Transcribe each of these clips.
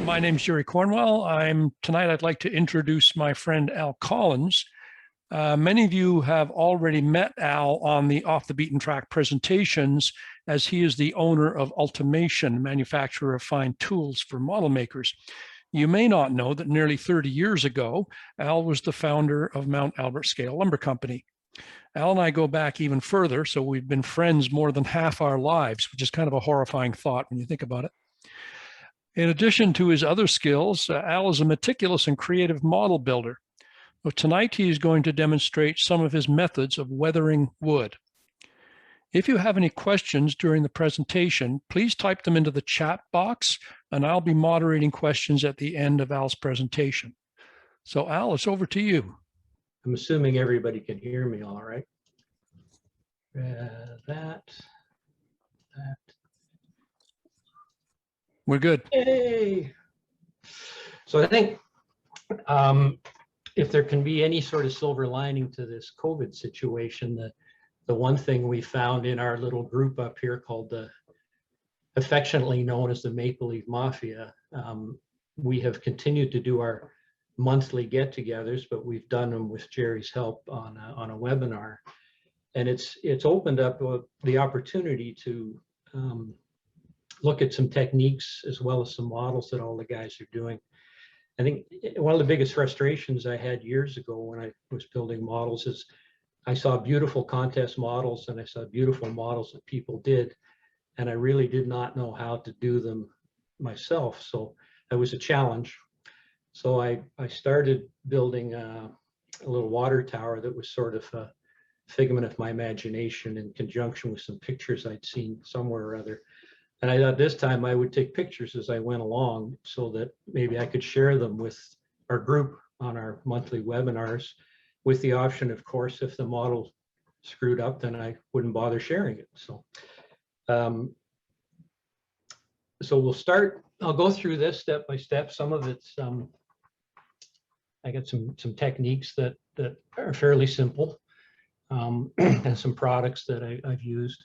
My name's Jerry Cornwell. Tonight I'd like to introduce my friend Al Collins. Many of you have already met Al on the Off the Beaten Track presentations, as he is the owner of Ultimation, manufacturer of fine tools for model makers. You may not know that nearly 30 years ago, Al was the founder of Mount Albert Scale Lumber Company. Al and I go back even further, so we've been friends more than half our lives, which is kind of a horrifying thought when you think about it. In addition to his other skills, Al is a meticulous and creative model builder. So tonight, he is going to demonstrate some of his methods of weathering wood. If you have any questions during the presentation, please type them into the chat box, and I'll be moderating questions at the end of Al's presentation. So Al, it's over to you. I'm assuming everybody can hear me all right. That. We're good. Yay! So I think if there can be any sort of silver lining to this COVID situation, the one thing we found in our little group up here called the affectionately known as the Maple Leaf Mafia, we have continued to do our monthly get-togethers, but we've done them with Jerry's help on a webinar, and it's opened up the opportunity to look at some techniques as well as some models that all the guys are doing. I think one of the biggest frustrations I had years ago when I was building models is I saw beautiful contest models and I saw beautiful models that people did, and I really did not know how to do them myself. So it was a challenge. So I started building a little water tower that was sort of a figment of my imagination in conjunction with some pictures I'd seen somewhere or other. And I thought this time I would take pictures as I went along so that maybe I could share them with our group on our monthly webinars, with the option, of course, if the model screwed up, then I wouldn't bother sharing it. So, we'll start. I'll go through this step by step. Some of it's, I got some techniques that are fairly simple, and some products that I've used.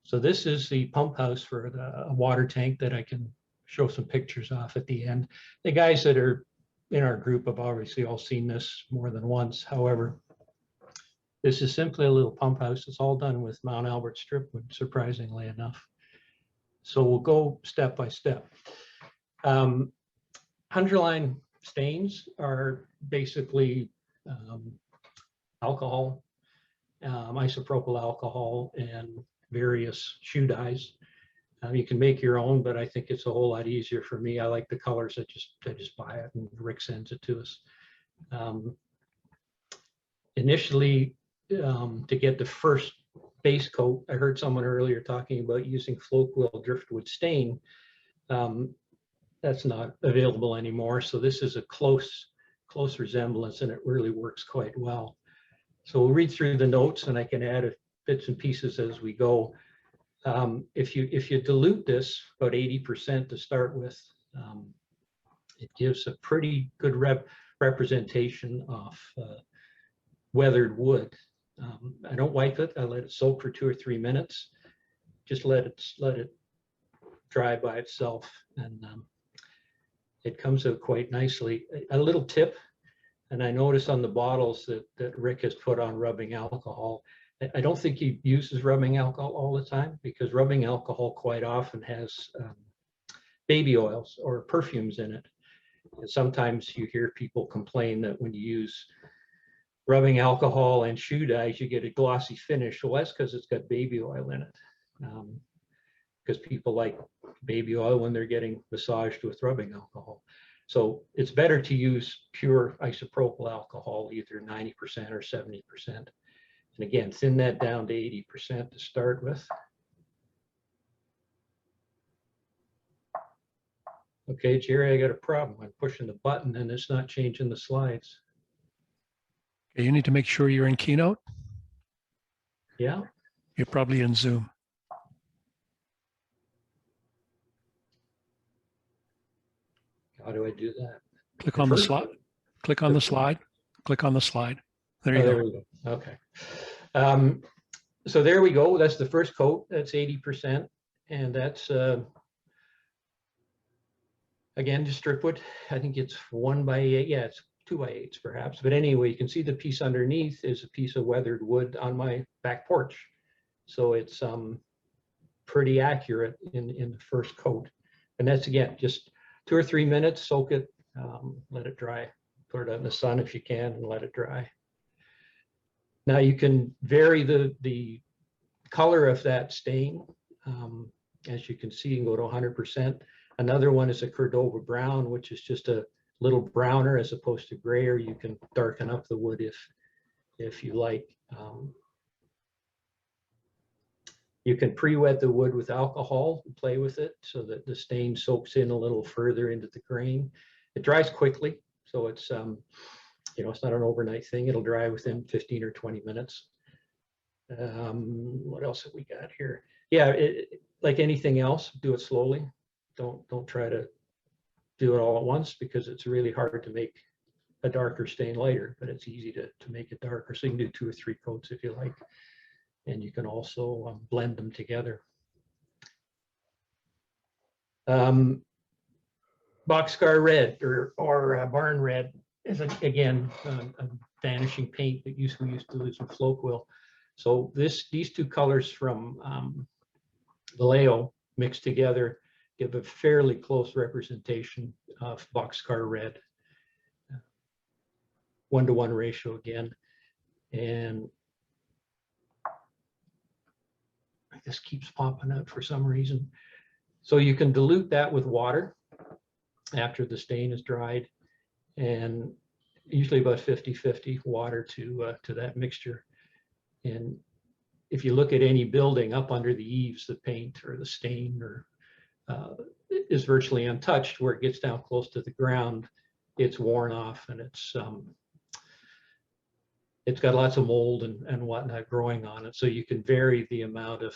So this is the pump house for a water tank that I can show some pictures off at the end. The guys that are in our group have obviously all seen this more than once. However, this is simply a little pump house. It's all done with Mount Albert stripwood, surprisingly enough. So we'll go step by step. Underline stains are basically alcohol, isopropyl alcohol, and various shoe dyes. You can make your own, but I think it's a whole lot easier for me. I like the colors. I just buy it, and Rick sends it to us. Initially, to get the first base coat, I heard someone earlier talking about using float-quill driftwood stain. That's not available anymore. So this is a close resemblance, and it really works quite well. So we'll read through the notes, and I can add bits and pieces as we go. If you dilute this about 80% to start with, it gives a pretty good representation of weathered wood. I don't wipe it. I let it soak for 2 or 3 minutes. Just let it dry by itself, and it comes out quite nicely. A little tip, and I notice on the bottles that Rick has put on rubbing alcohol. I don't think he uses rubbing alcohol all the time, because rubbing alcohol quite often has baby oils or perfumes in it. And sometimes you hear people complain that when you use rubbing alcohol and shoe dyes, you get a glossy finish. Well, that's because it's got baby oil in it. Because people like baby oil when they're getting massaged with rubbing alcohol. So it's better to use pure isopropyl alcohol, either 90% or 70%. And again, thin that down to 80% to start with. Okay, Jerry, I got a problem. I'm pushing the button and it's not changing the slides. Okay, you need to make sure you're in Keynote. Yeah. You're probably in Zoom. How do I do that? Click on the slide. Click on the slide. Click on the slide. There you go. There we go. Okay. So there we go. That's the first coat. That's 80%. And that's Again, just driftwood. I think it's 1x8. Yeah, it's 2x8s perhaps. But anyway, you can see the piece underneath is a piece of weathered wood on my back porch. So it's pretty accurate in the first coat. And that's, again, just 2 or 3 minutes, soak it, let it dry. Put it out in the sun if you can and let it dry. Now you can vary the color of that stain. As you can see, you can go to 100%. Another one is a Cordova Brown, which is just a little browner as opposed to grayer. You can darken up the wood if you like. You can pre-wet the wood with alcohol and play with it so that the stain soaks in a little further into the grain. It dries quickly, so it's it's not an overnight thing. It'll dry within 15 or 20 minutes. What else have we got here? Yeah, like anything else, do it slowly. Don't try to do it all at once, because it's really hard to make a darker stain lighter, but it's easy to make it darker. So you can do 2 or 3 coats if you like. And you can also blend them together. Boxcar red or barn red is, again, a vanishing paint that we used to use in Floquil. So these two colors from Vallejo mixed together give a fairly close representation of boxcar red. 1-to-1 ratio again. And this keeps popping up for some reason. So you can dilute that with water after the stain is dried, and usually about 50-50 water to that mixture. And if you look at any building up under the eaves, the paint or the stain is virtually untouched. Where it gets down close to the ground, it's worn off, and it's got lots of mold and whatnot growing on it. So you can vary the amount of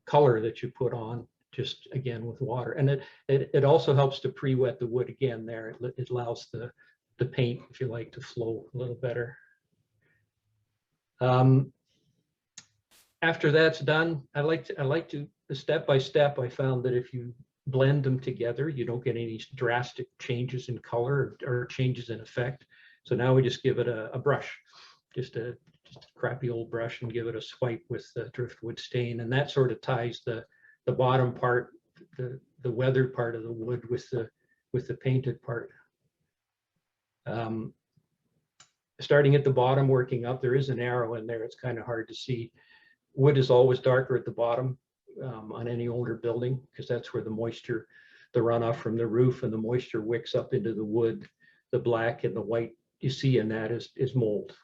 color that you put on, just again with water. And it also helps to pre-wet the wood again there. It allows the paint, if you like, to flow a little better. After that's done, I like to step by step. I found that if you blend them together, you don't get any drastic changes in color or changes in effect. So now we just give it a brush. Just a crappy old brush, and give it a swipe with the driftwood stain, and that sort of ties the bottom part, the weathered part of the wood with the painted part. Starting at the bottom, working up, there is an arrow in there. It's kind of hard to see. Wood is always darker at the bottom on any older building, because that's where the moisture, the runoff from the roof and the moisture wicks up into the wood. The black and the white you see in that is mold.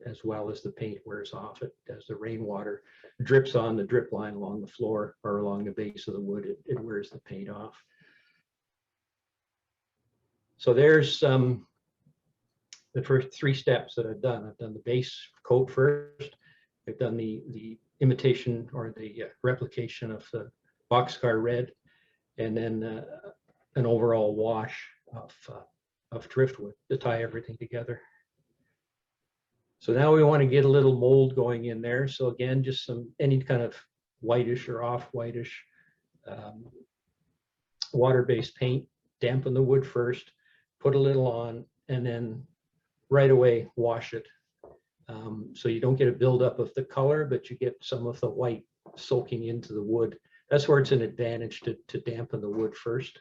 As well as the paint wears off it. As the rainwater drips on the drip line along the floor or along the base of the wood, it wears the paint off. So there's the first 3 steps that I've done. I've done the base coat first. I've done the imitation or the replication of the boxcar red, and then an overall wash of driftwood to tie everything together. So now we want to get a little mold going in there. So again, just any kind of whitish or off whitish water-based paint. Dampen the wood first, put a little on, and then right away wash it. So you don't get a buildup of the color, but you get some of the white soaking into the wood. That's where it's an advantage to dampen the wood first.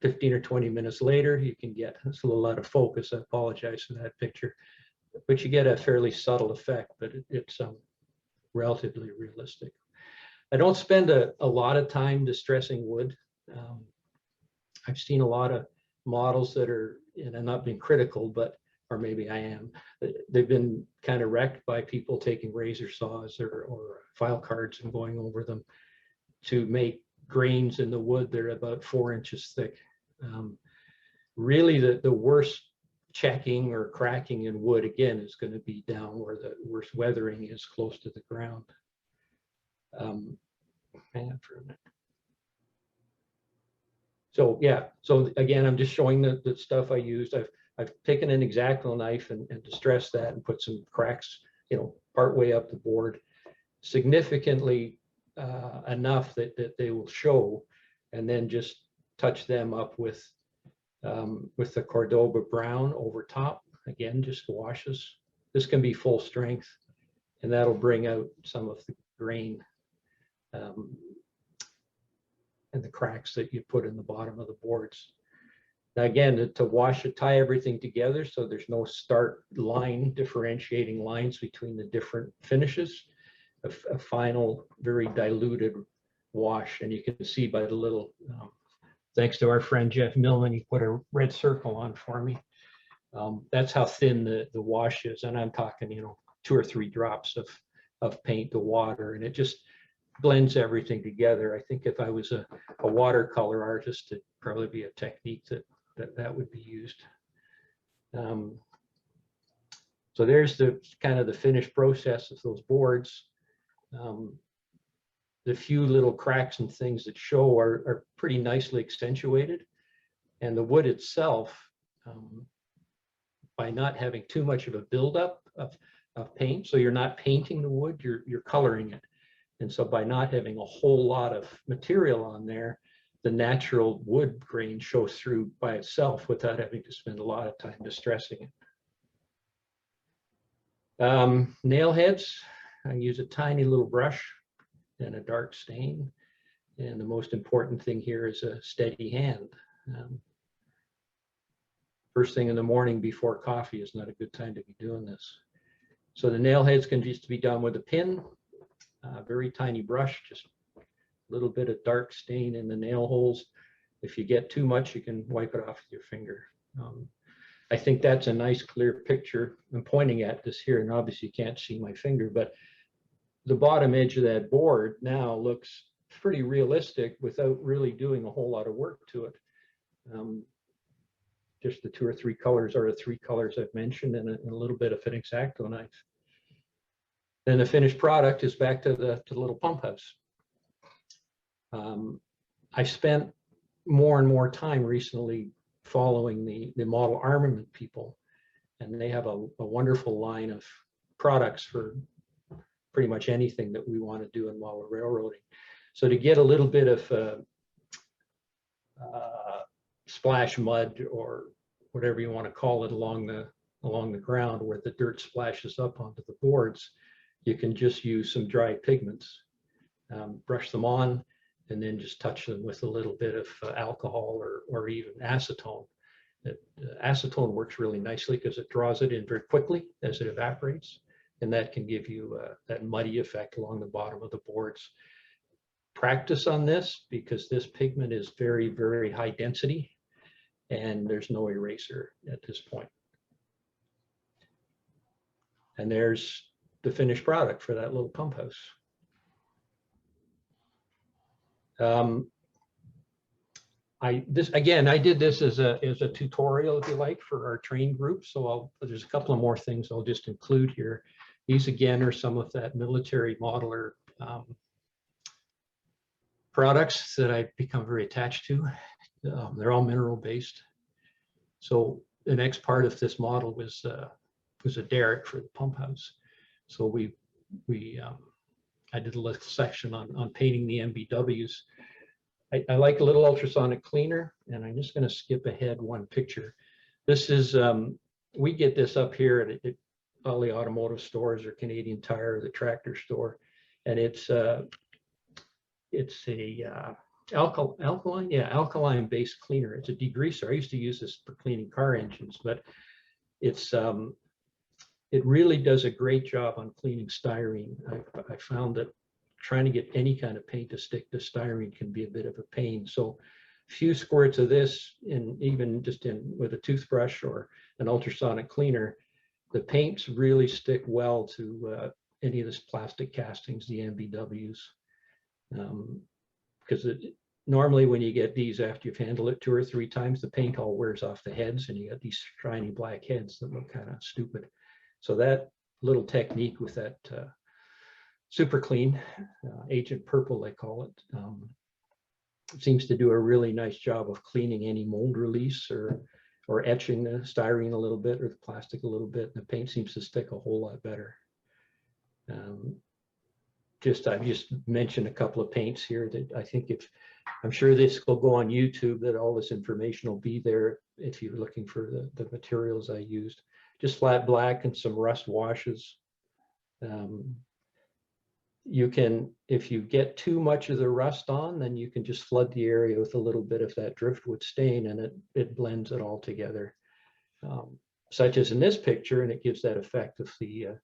15 or 20 minutes later, you can get, it's a little out of focus, I apologize for that picture, but you get a fairly subtle effect, but it's relatively realistic. I don't spend a lot of time distressing wood. I've seen a lot of models that are, and I'm not being critical, but, or maybe I am, they've been kind of wrecked by people taking razor saws or file cards and going over them to make grains in the wood that are about 4 inches thick. Really the worst checking or cracking in wood, again, is going to be down where the worst weathering is, close to the ground. Hang on for a minute. So yeah, so again, I'm just showing the stuff I used. I've taken an X-Acto knife and distressed that and put some cracks, part way up the board. Significantly enough that they will show, and then just touch them up with the Cordova Brown over top. Again, just washes. This can be full strength, and that'll bring out some of the grain and the cracks that you put in the bottom of the boards. Now again, to wash it, tie everything together so there's no start line, differentiating lines between the different finishes. A final, very diluted wash, and you can see by the little, thanks to our friend Jeff Millman, he put a red circle on for me. That's how thin the wash is, and I'm talking, 2 or 3 drops of paint to water, and it just blends everything together. I think if I was a watercolor artist, it'd probably be a technique that would be used. So there's the kind of the finished process of those boards. The few little cracks and things that show are pretty nicely accentuated, and the wood itself, by not having too much of a buildup of paint, so you're not painting the wood, you're coloring it. And so by not having a whole lot of material on there, the natural wood grain shows through by itself without having to spend a lot of time distressing it. Nail heads, I use a tiny little brush and a dark stain. And the most important thing here is a steady hand. First thing in the morning before coffee is not a good time to be doing this. So the nail heads can just be done with a pin, very tiny brush, just a little bit of dark stain in the nail holes. If you get too much, you can wipe it off with your finger. I think that's a nice clear picture. I'm pointing at this here, and obviously you can't see my finger, but the bottom edge of that board now looks pretty realistic without really doing a whole lot of work to it. Just the 2 or 3 colors are the 3 colors I've mentioned, and a little bit of an X-Acto knife. Then the finished product is back to the little pump house. I spent more and more time recently following the model armament people, and they have a wonderful line of products for pretty much anything that we want to do in model railroading. So to get a little bit of splash mud, or whatever you want to call it, along the ground where the dirt splashes up onto the boards, you can just use some dry pigments, brush them on, and then just touch them with a little bit of alcohol or even acetone. Acetone works really nicely because it draws it in very quickly as it evaporates, and that can give you that muddy effect along the bottom of the boards. Practice on this, because this pigment is very, very high density, and there's no eraser at this point. And there's the finished product for that little pump house. I did this as a tutorial, if you like, for our train group. So there's a couple of more things I'll just include here. These again are some of that military modeler products that I've become very attached to. They're all mineral based. So the next part of this model was a derrick for the pump house. So I did a little section on painting the MBWs. I like a little ultrasonic cleaner, and I'm just going to skip ahead one picture. This is, we get this up here at all the automotive stores, or Canadian Tire, or the tractor store, and it's a alkaline based cleaner. It's a degreaser. I used to use this for cleaning car engines, but it really does a great job on cleaning styrene. I found that trying to get any kind of paint to stick to styrene can be a bit of a pain. So a few squirts of this, and even just with a toothbrush or an ultrasonic cleaner, the paints really stick well to any of this plastic castings, the MBWs. Because normally when you get these, after you've handled it 2 or 3 times, the paint all wears off the heads, and you got these shiny black heads that look kind of stupid. So that little technique with that super clean, Agent Purple they call it, seems to do a really nice job of cleaning any mold release or etching the styrene a little bit, or the plastic a little bit. And the paint seems to stick a whole lot better. I've just mentioned a couple of paints here that I think I'm sure this will go on YouTube, that all this information will be there if you're looking for the materials I used. Just flat black and some rust washes. You can, if you get too much of the rust on, then you can just flood the area with a little bit of that driftwood stain, and it blends it all together. Such as in this picture, and it gives that effect of the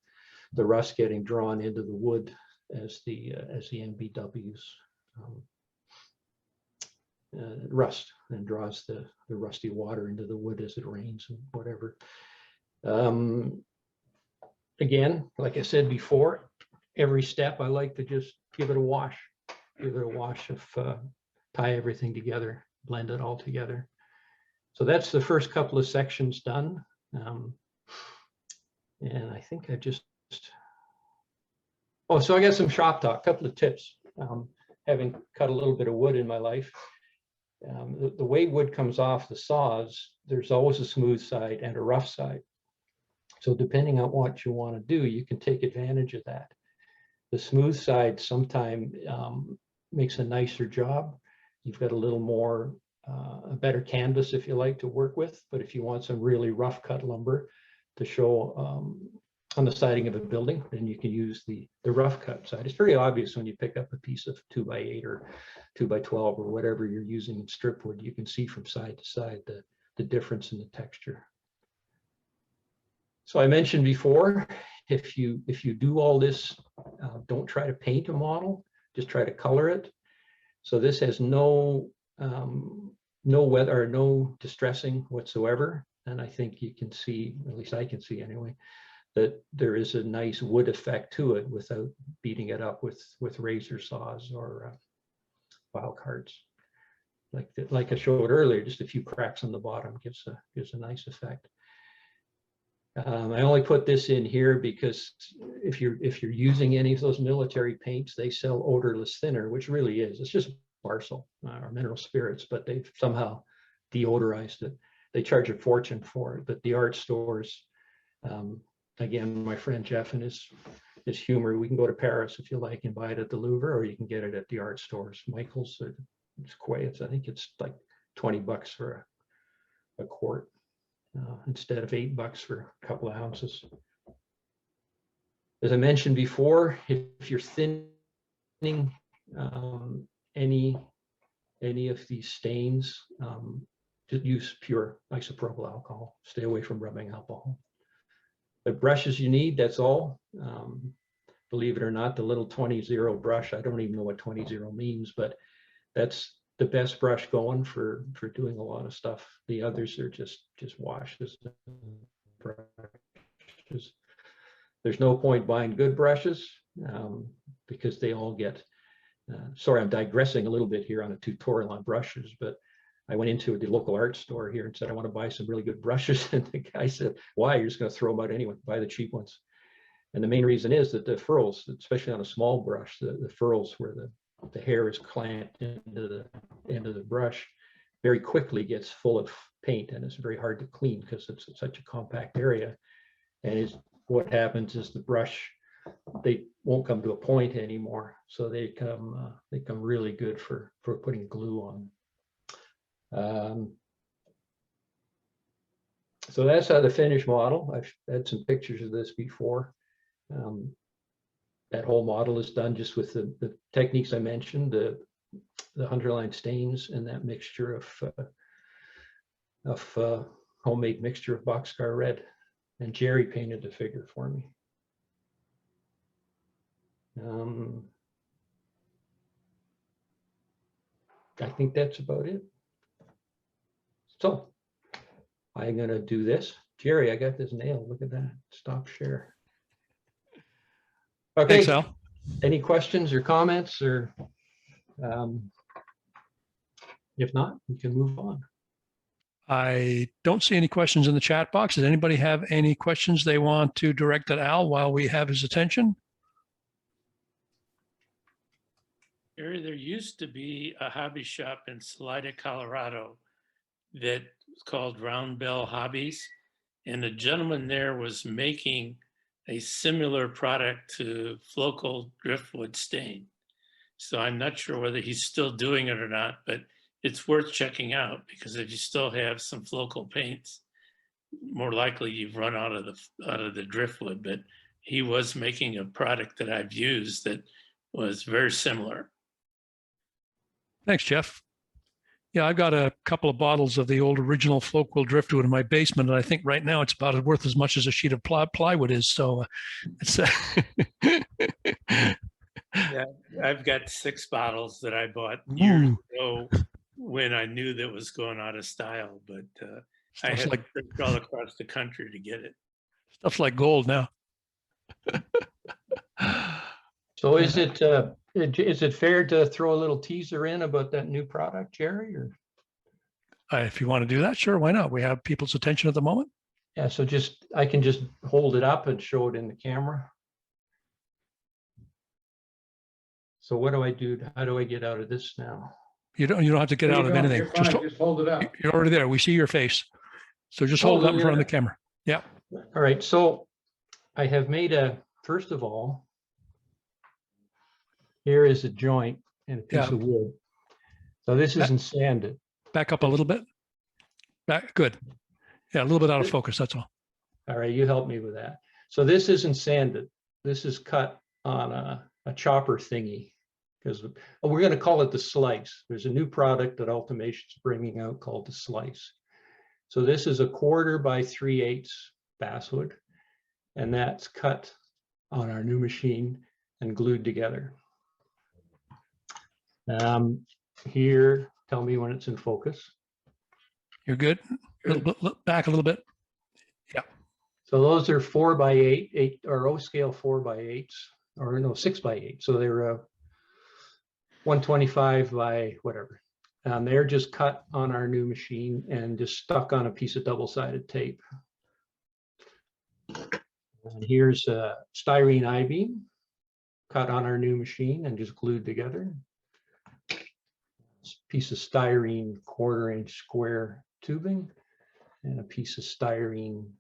rust getting drawn into the wood as the Mbws rust, and draws the rusty water into the wood as it rains and whatever. Again, like I said before, every step I like to just give it a wash of tie everything together, blend it all together. So that's the first couple of sections done. And I think I just, oh, so I got some shop talk, couple of tips. Having cut a little bit of wood in my life, the way wood comes off the saws, there's always a smooth side and a rough side. So depending on what you want to do, you can take advantage of that. The smooth side sometimes makes a nicer job. You've got a little more, a better canvas, if you like, to work with. But if you want some really rough cut lumber to show on the siding of a building, then you can use the rough cut side. It's very obvious when you pick up a piece of 2x8 or 2x12 or whatever you're using in strip wood. You can see from side to side the difference in the texture. So I mentioned before, if you do all this, don't try to paint a model, just try to color it. So this has no weather or no distressing whatsoever. And I think you can see, at least I can see anyway, that there is a nice wood effect to it without beating it up with razor saws or file cards. Like I showed earlier, just a few cracks on the bottom gives a nice effect. I only put this in here because if you're using any of those military paints, they sell odorless thinner, which really is. It's just Barcel or mineral spirits, but they've somehow deodorized it. They charge a fortune for it, but the art stores, again, my friend Jeff and his humor, we can go to Paris if you like and buy it at the Louvre, or you can get it at the art stores. Michael's, I think it's like $20 for a quart. Instead of $8 for a couple of ounces. As I mentioned before, if you're thinning any of these stains, just use pure isopropyl alcohol. Stay away from rubbing alcohol. The brushes you need, that's all. Believe it or not, the little 20-0 brush, I don't even know what 20-0 means, but that's the best brush going for doing a lot of stuff. The others are just washes and brushes. There's no point buying good brushes because they all get, sorry, I'm digressing a little bit here on a tutorial on brushes, but I went into the local art store here and said, I want to buy some really good brushes. And the guy said, why? You're just going to throw them out anyway, buy the cheap ones. And the main reason is that the furrows, especially on a small brush, the furrows where the hair is clamped into the end of the brush very quickly gets full of paint, and it's very hard to clean because it's such a compact area. And what happens is the brush, they won't come to a point anymore, so they come really good for putting glue on. So that's how the finished model. I've had some pictures of this before. That whole model is done just with the techniques I mentioned, the underline stains and that mixture of homemade mixture of boxcar red. And Jerry painted the figure for me. I think that's about it. So I'm going to do this. Jerry, I got this nailed. Look at that. Stop share. Okay. Thanks, Al. Any questions or comments, or if not, we can move on. I don't see any questions in the chat box. Does anybody have any questions they want to direct at Al while we have his attention? There used to be a hobby shop in Salida, Colorado that was called Round Bell Hobbies. And the gentleman there was making a similar product to Flocal Driftwood Stain. So I'm not sure whether he's still doing it or not, but it's worth checking out, because if you still have some Flocal paints, more likely you've run out of the driftwood. But he was making a product that I've used that was very similar. Thanks, Jeff. Yeah, I've got a couple of bottles of the old original Flocal driftwood in my basement, and I think right now it's about worth as much as a sheet of plywood is. So it's Yeah, I've got 6 bottles that I bought years ago when I knew that was going out of style, but I had to trip all across the country to get it. Stuff's like gold now. So is it fair to throw a little teaser in about that new product, Jerry? Or If you want to do that, sure, why not? We have people's attention at the moment. yeah, so I can just hold it up and show it in the camera. So what do I do? How do I get out of this now? You don't have to get out of anything. Just hold it up. You're already there. We see your face. So just hold it up in front of the camera. Yeah. All right. So I have made first of all, here is a joint and a piece of wood. So this isn't sanded. Back up a little bit. Back. Good. Yeah, a little bit out of focus. That's all. All right. You help me with that. So this isn't sanded. This is cut on a chopper thingy, because we're going to call it the slice. There's a new product that Ultimation's bringing out called the slice. So this is 1/4 by 3/8 basswood, and that's cut on our new machine and glued together. Here, tell me when it's in focus. You're good. Back a little bit. Yeah. So those are 4x8 or O scale 4x8s, or no, 6x8. So they're 125 by whatever. And they're just cut on our new machine and just stuck on a piece of double-sided tape. And here's a styrene I-beam cut on our new machine and just glued together. Piece of styrene 1/4 inch square tubing and a piece of styrene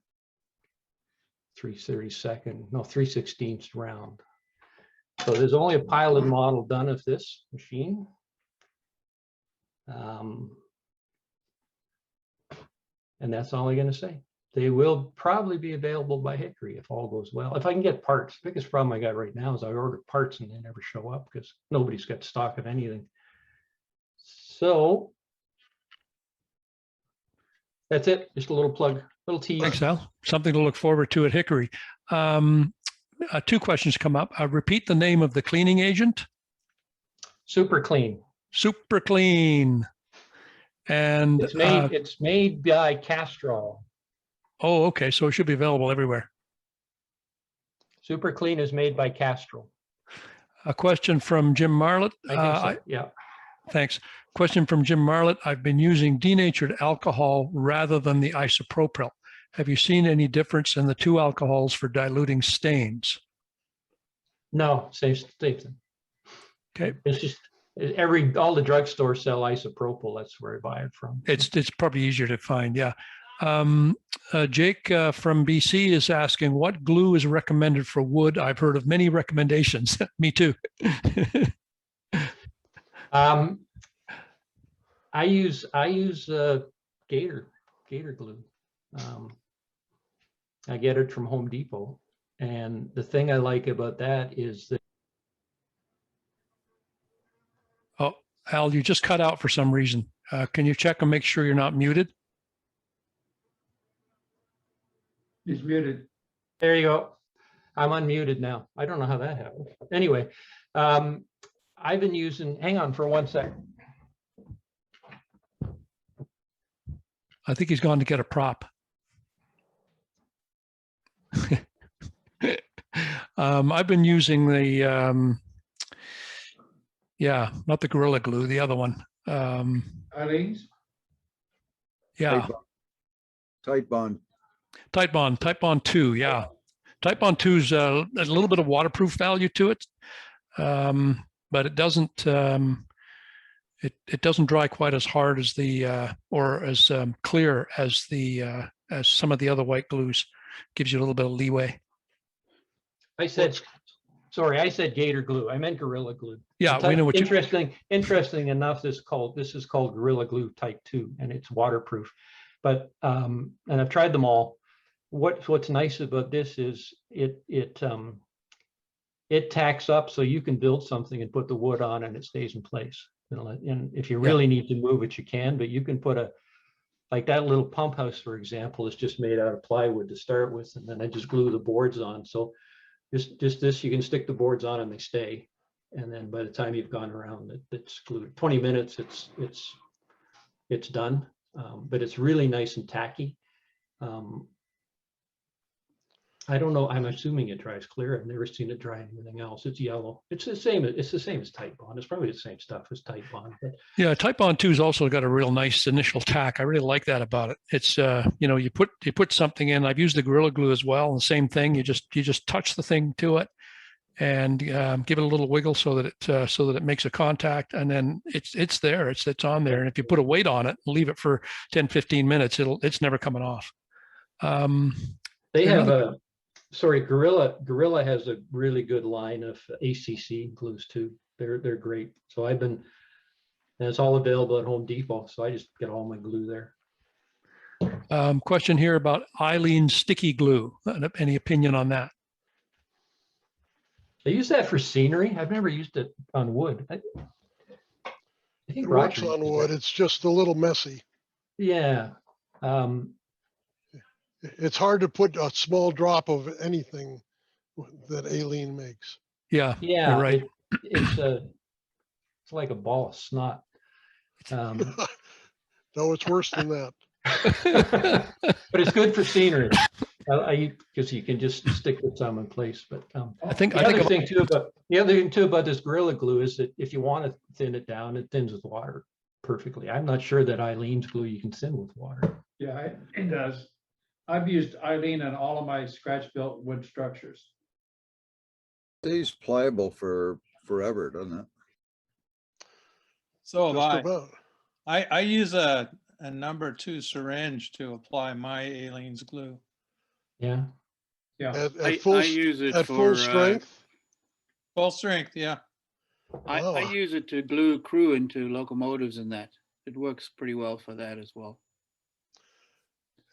3/16 round. So there's only a pilot model done of this machine. And that's all I'm going to say. They will probably be available by Hickory if all goes well. If I can get parts. The biggest problem I got right now is I order parts and they never show up because nobody's got stock of anything. So that's it. Just a little plug, little tease. Thanks, Al. Something to look forward to at Hickory. 2 questions come up. Repeat the name of the cleaning agent. Super Clean. Super Clean. And it's made by Castrol. Oh, okay. So it should be available everywhere. Super Clean is made by Castrol. A question from Jim Marlett. I think so. Yeah. Thanks. Question from Jim Marlett. I've been using denatured alcohol rather than the isopropyl. Have you seen any difference in the 2 alcohols for diluting stains? No, same thing. Okay. It's just all the drugstores sell isopropyl. That's where I buy it from. It's probably easier to find. Yeah. Jake from BC is asking, what glue is recommended for wood? I've heard of many recommendations. Me too. I use Gator glue. I get it from Home Depot, and the thing I like about that is that. Oh, Al, you just cut out for some reason. Can you check and make sure you're not muted? He's muted. There you go. I'm unmuted now. I don't know how that happened. Anyway, I've been using, hang on for 1 second. I think he's gone to get a prop. I've been using the, not the Gorilla Glue, the other one. Eileen's? Yeah. Tight Bond. Tight Bond 2, yeah. Tight Bond 2 is a little bit of waterproof value to it, but it doesn't it doesn't dry quite as hard as the or as clear as the as some of the other white glues. Gives you a little bit of leeway. I said, sorry, I said gator glue. I meant Gorilla Glue. Yeah, we know what you, Interesting enough, this is called Gorilla Glue Type 2, and it's waterproof. But and I've tried them all. What's nice about this is it tacks up, so you can build something and put the wood on and it stays in place. And if you really need to move it, you can, but you can put like that little pump house, for example, is just made out of plywood to start with, and then I just glue the boards on. So just this, you can stick the boards on and they stay. And then by the time you've gone around, it's glued. 20 minutes, it's done. But it's really nice and tacky. I don't know. I'm assuming it dries clear. I've never seen it dry anything else. It's yellow. It's the same as Titebond. It's probably the same stuff as Titebond. But yeah, Titebond 2's also got a real nice initial tack. I really like that about it. It's you put something in. I've used the Gorilla Glue as well, and the same thing. You just touch the thing to it and give it a little wiggle so that it makes a contact, and then it's there. It's on there. And if you put a weight on it, and leave it for 10-15 minutes, it's never coming off. They have Gorilla has a really good line of ACC glues too. They're great. So and it's all available at Home Depot. So I just get all my glue there. Question here about Eileen sticky glue. Any opinion on that? I use that for scenery. I've never used it on wood. I think It works Roger on uses wood. that. It's just a little messy. Yeah. It's hard to put a small drop of anything that Aileen makes. Yeah, Yeah. you're right. It's like a ball of snot. No, it's worse than that. But it's good for scenery. Because you can just stick with some in place. But the other thing too about this Gorilla Glue is that if you want to thin it down, it thins with water perfectly. I'm not sure that Eileen's glue you can thin with water. Yeah, it does. I've used Eileen on all of my scratch-built wood structures. Stays pliable for forever, doesn't it? So Just have about. I use a number 2 syringe to apply my Aleen's glue. Yeah. Yeah. At full, I use it at for full strength. Full strength, yeah. I Wow. use it to glue crew into locomotives and that. It works pretty well for that as well.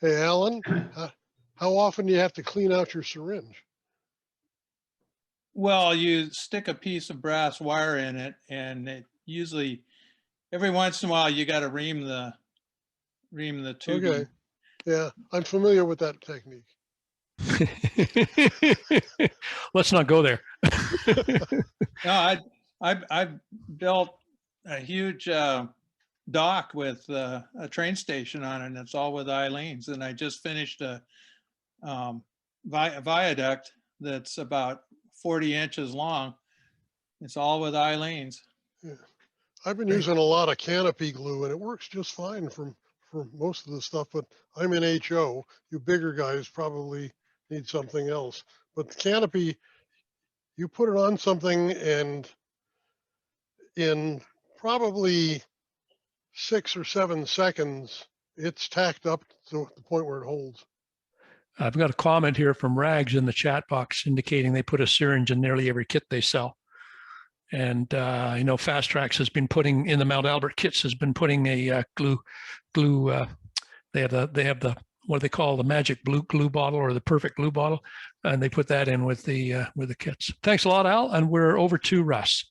Hey, Alan, how often do you have to clean out your syringe? Well, you stick a piece of brass wire in it, and it usually, every once in a while, you got to ream the tubing. Okay. Yeah, I'm familiar with that technique. Let's not go there. No, I built a huge dock with a train station on it, and it's all with Eileen's. And I just finished a viaduct that's about 40 inches long. It's all with Eileen's. Yeah. I've been using a lot of canopy glue and it works just fine for most of the stuff, but I'm in HO. You bigger guys probably need something else. But the canopy, you put it on something and in probably 6 or 7 seconds, it's tacked up to the point where it holds. I've got a comment here from Rags in the chat box indicating they put a syringe in nearly every kit they sell. And I know Fast Tracks has been putting in the Mount Albert kits has been putting a glue. They have the what do they call the magic glue bottle or the perfect glue bottle, and they put that in with the kits. Thanks a lot, Al, and we're over to Russ.